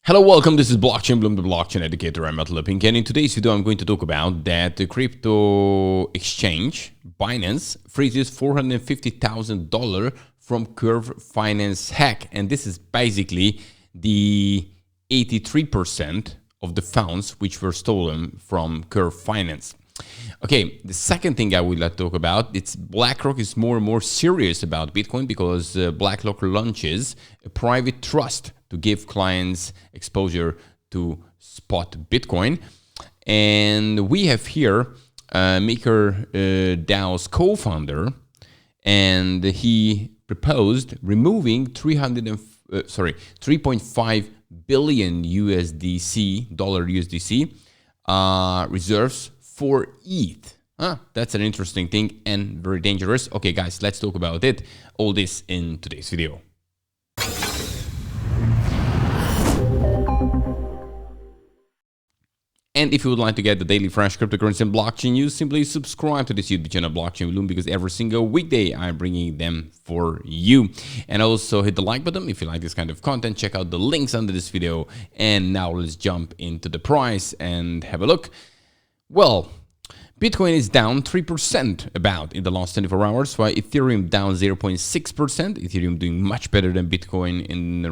Hello, welcome. This is BlockchainBloom, the blockchain educator. I'm Metal Pink, and in today's video, I'm going to talk about that the crypto exchange Binance freezes $450,000 from Curve Finance hack, and this is basically the 83% of the funds which were stolen from Curve Finance. Okay, the second thing I would like to talk about, it's BlackRock is more and more serious about Bitcoin because BlackRock launches a private trust to give clients exposure to spot Bitcoin. And we have here MakerDAO's co-founder, and he proposed removing 3.5 billion USDC reserves for ETH. That's an interesting thing and very dangerous. Okay, guys, let's talk about it. All this in today's video. And if you would like to get the daily fresh cryptocurrency and blockchain news, simply subscribe to this YouTube channel, BlockchainBloom, because every single weekday I'm bringing them for you. And also hit the like button if you like this kind of content. Check out the links under this video. And now let's jump into the price and have a look. Well, Bitcoin is down 3% about in the last 24 hours, while Ethereum down 0.6%. Ethereum doing much better than Bitcoin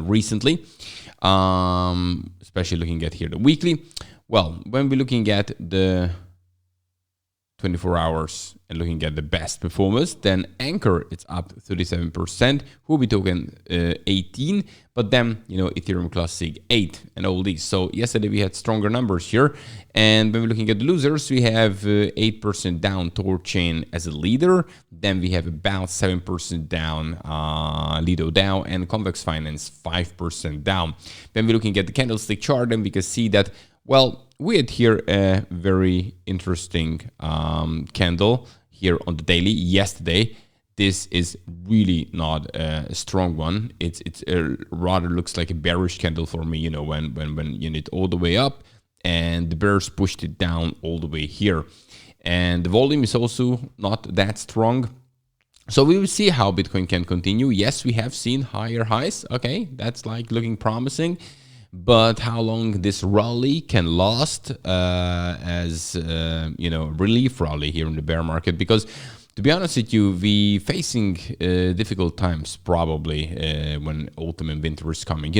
recently, especially looking at here the weekly. Well, when we're looking at the 24 hours and looking at the best performance, then Anchor, it's up 37%, Huobi token 18, but then, Ethereum Classic 8 and all these. So yesterday we had stronger numbers here. And when we're looking at the losers, we have 8% down Torchain as a leader. Then we have about 7% down Lido DAO, and Convex Finance 5% down. When we're looking at the candlestick chart, then we can see that, well, we had here a very interesting candle here on the daily yesterday. This is really not a strong one. It's rather looks like a bearish candle for me, when you need all the way up, and the bears pushed it down all the way here. And the volume is also not that strong. So we will see how Bitcoin can continue. Yes, we have seen higher highs. Okay, that's like looking promising. But how long this rally can last as relief rally here in the bear market? Because to be honest with you, we facing difficult times probably when autumn and winter is coming.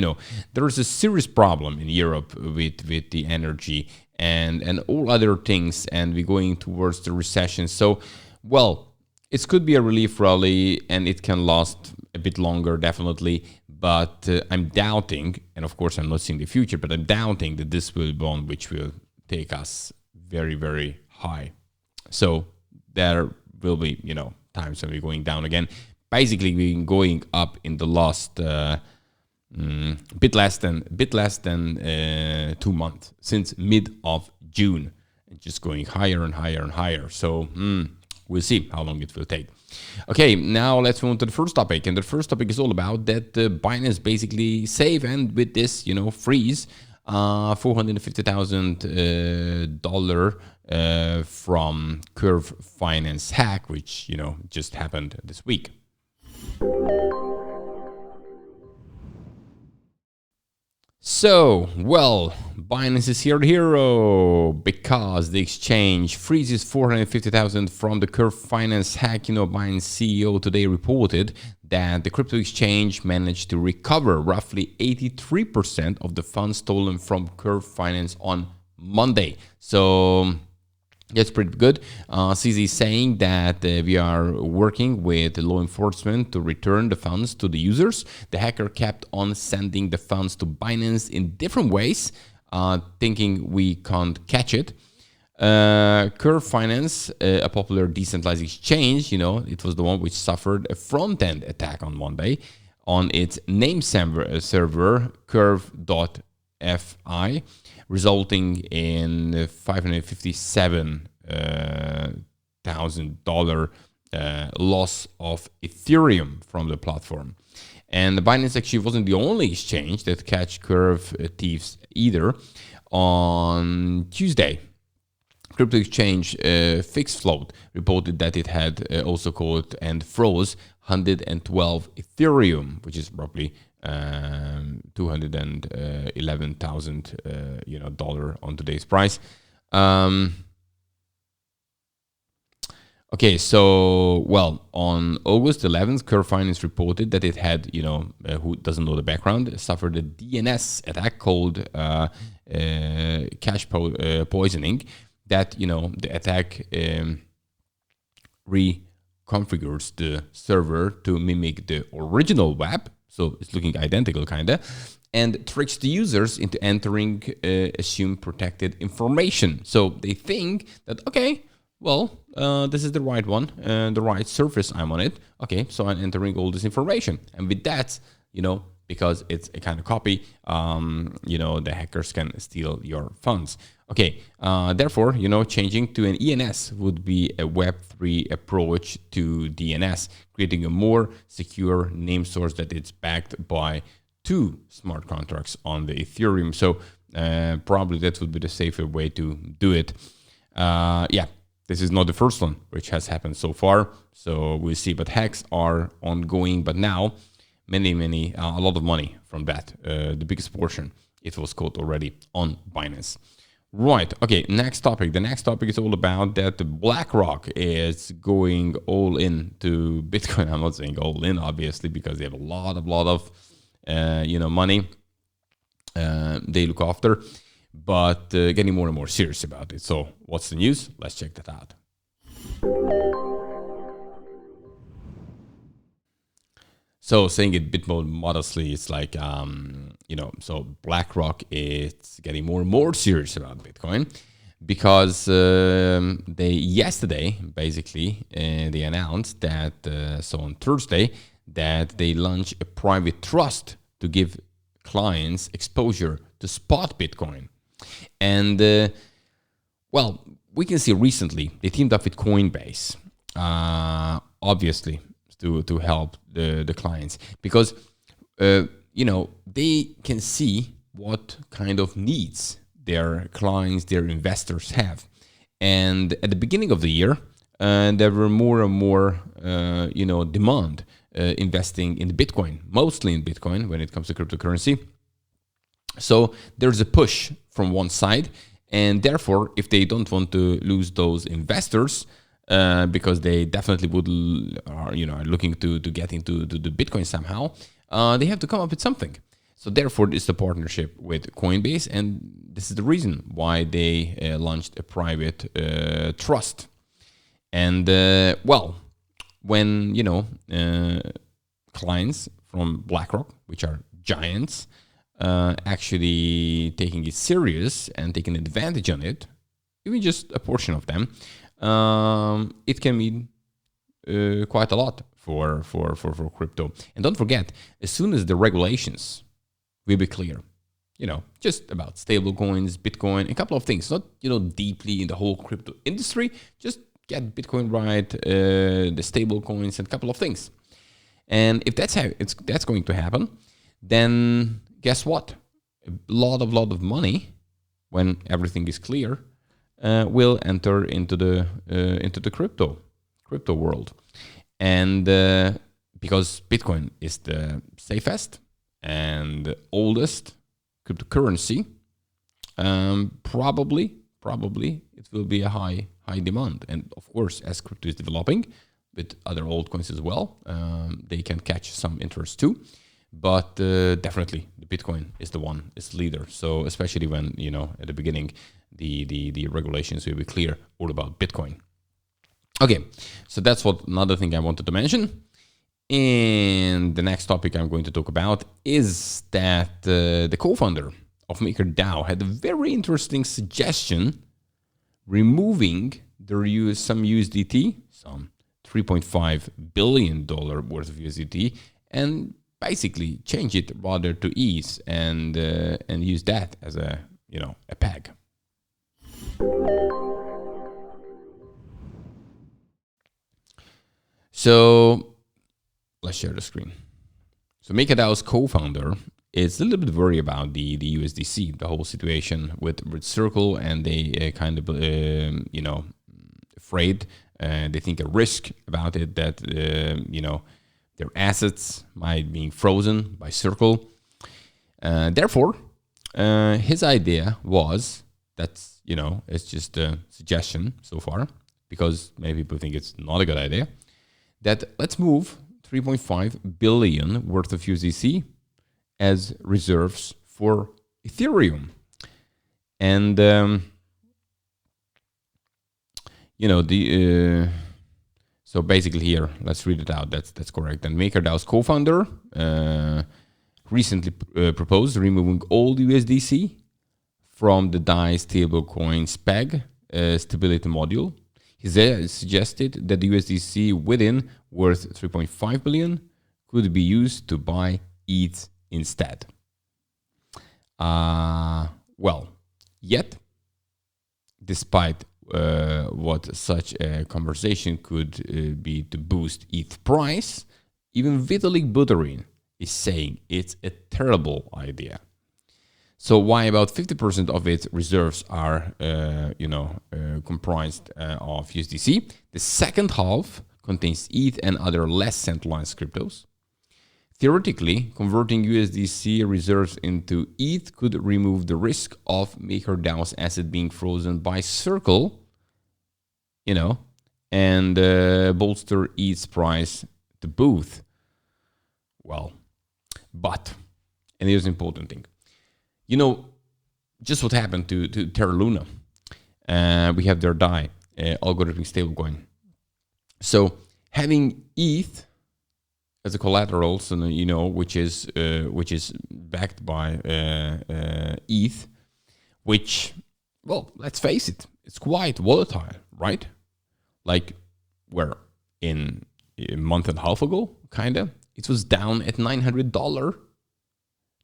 There is a serious problem in Europe with the energy and all other things, and we're going towards the recession. So, well, it could be a relief rally and it can last a bit longer, definitely. But I'm doubting, and of course I'm not seeing the future, but I'm doubting that this will be one which will take us very, very high. So there will be, times when we're going down again. Basically, we've been going up in the last bit less than 2 months, since mid of June, and just going higher and higher and higher. So we'll see how long it will take. Okay, now let's move on to the first topic. And the first topic is all about that Binance basically save, and with this, freeze $450,000 from Curve Finance hack, which, just happened this week. So, well, Binance is here the hero because the exchange freezes $450,000 from the Curve Finance hack. Binance CEO today reported that the crypto exchange managed to recover roughly 83% of the funds stolen from Curve Finance on Monday. So that's pretty good. CZ is saying that we are working with law enforcement to return the funds to the users. The hacker kept on sending the funds to Binance in different ways, thinking we can't catch it. Curve Finance, a popular decentralized exchange, it was the one which suffered a front-end attack on Monday on its name server curve.fi, resulting in $557,000 loss of Ethereum from the platform. And the Binance actually wasn't the only exchange that catch Curve thieves either. On Tuesday, crypto exchange FixFloat reported that it had also caught and froze 112 Ethereum, which is roughly $211,000 dollar on today's price. Okay, so, well, on August 11th, Curve Finance reported that it had, who doesn't know the background, suffered a DNS attack called cache poisoning. That, the attack reconfigures the server to mimic the original web, so it's looking identical, kind of, and tricks the users into entering assumed protected information. So they think that, okay, well, this is the right one, the right surface I'm on it. Okay, so I'm entering all this information. And with that, because it's a kind of copy, the hackers can steal your funds. Okay, therefore, changing to an ENS would be a Web3 approach to DNS, creating a more secure name source that it's backed by 2 smart contracts on the Ethereum. So probably that would be the safer way to do it. Yeah. This is not the first one which has happened so far, so we'll see. But hacks are ongoing, but now a lot of money from that, the biggest portion, it was caught already on Binance. Right, okay, next topic. The next topic is all about that BlackRock is going all in to Bitcoin. I'm not saying all in, obviously, because they have a lot of money they look after. But getting more and more serious about it. So what's the news? Let's check that out. So saying it a bit more modestly, it's like, so BlackRock is getting more and more serious about Bitcoin because they yesterday, basically, they announced that, so on Thursday, that they launched a private trust to give clients exposure to spot Bitcoin. And, well, we can see recently they teamed up with Coinbase, obviously, to help the clients. Because, they can see what kind of needs their clients, their investors have. And at the beginning of the year, there were more and more, demand investing in Bitcoin, mostly in Bitcoin when it comes to cryptocurrency. So there's a push from one side, and therefore, if they don't want to lose those investors, because they definitely are looking to get into the Bitcoin somehow, they have to come up with something. So therefore, it's the partnership with Coinbase, and this is the reason why they launched a private trust. And well, when clients from BlackRock, which are giants, actually taking it serious and taking advantage on it, even just a portion of them, it can mean quite a lot for crypto. And don't forget, as soon as the regulations will be clear, just about stable coins, Bitcoin, a couple of things, not deeply in the whole crypto industry, just get Bitcoin right, the stable coins, and a couple of things. And if that's going to happen, then guess what? A lot of money, when everything is clear, will enter into the crypto world, and because Bitcoin is the safest and oldest cryptocurrency, probably it will be a high demand. And of course, as crypto is developing with other altcoins as well, they can catch some interest too. But definitely, the Bitcoin is the leader. So especially when at the beginning, the regulations will be clear all about Bitcoin. Okay, so that's another thing I wanted to mention. And the next topic I'm going to talk about is that the co-founder of MakerDAO had a very interesting suggestion, removing some USDT, some $3.5 billion worth of USDT, and basically change it rather to ETH and use that as a peg. So let's share the screen. So MakerDAO's co-founder is a little bit worried about the USDC, the whole situation with Circle, and they kind of afraid. They think a risk about it that Their assets might be frozen by Circle. Therefore, his idea was, that's, it's just a suggestion so far, because maybe people think it's not a good idea, that let's move 3.5 billion worth of USDC as reserves for Ethereum. And, so basically here, let's read it out. That's correct. And MakerDAO's co-founder recently proposed removing all USDC from the DAI stablecoin's PEG stability module. He suggested that the USDC within, worth 3.5 billion, could be used to buy ETH instead. Yet, despite what such a conversation could be to boost ETH price, even Vitalik Buterin is saying it's a terrible idea. So why about 50% of its reserves are, comprised of USDC? The second half contains ETH and other less centralized cryptos. Theoretically, converting USDC reserves into ETH could remove the risk of MakerDAO's asset being frozen by Circle, and bolster ETH's price to both. But, and here's an important thing, just what happened to Terra Luna. We have their DAI, algorithmic stablecoin. So having ETH as a collateral, so which is backed by ETH, which, let's face it, it's quite volatile, right? Like, where in a month and a half ago, kinda, it was down at $900.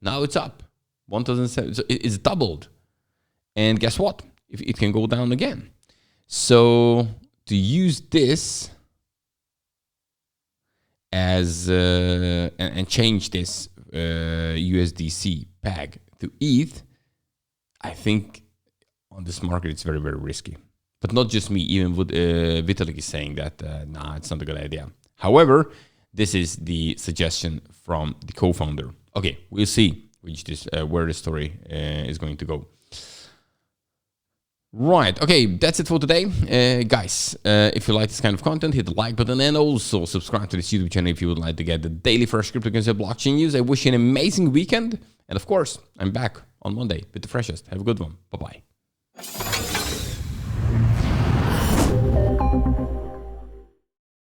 Now it's up 1,007. So it's doubled, and guess what? It can go down again. So to use this as and change this USDC peg to ETH, I think on this market it's very, very risky. But not just me, even Vitalik is saying that it's not a good idea. However, this is the suggestion from the co-founder. Okay, we'll see where the story is going to go. Right, okay, that's it for today. Guys, if you like this kind of content, hit the like button and also subscribe to this YouTube channel if you would like to get the daily fresh cryptocurrency blockchain news. I wish you an amazing weekend. And of course, I'm back on Monday with the freshest. Have a good one. Bye-bye.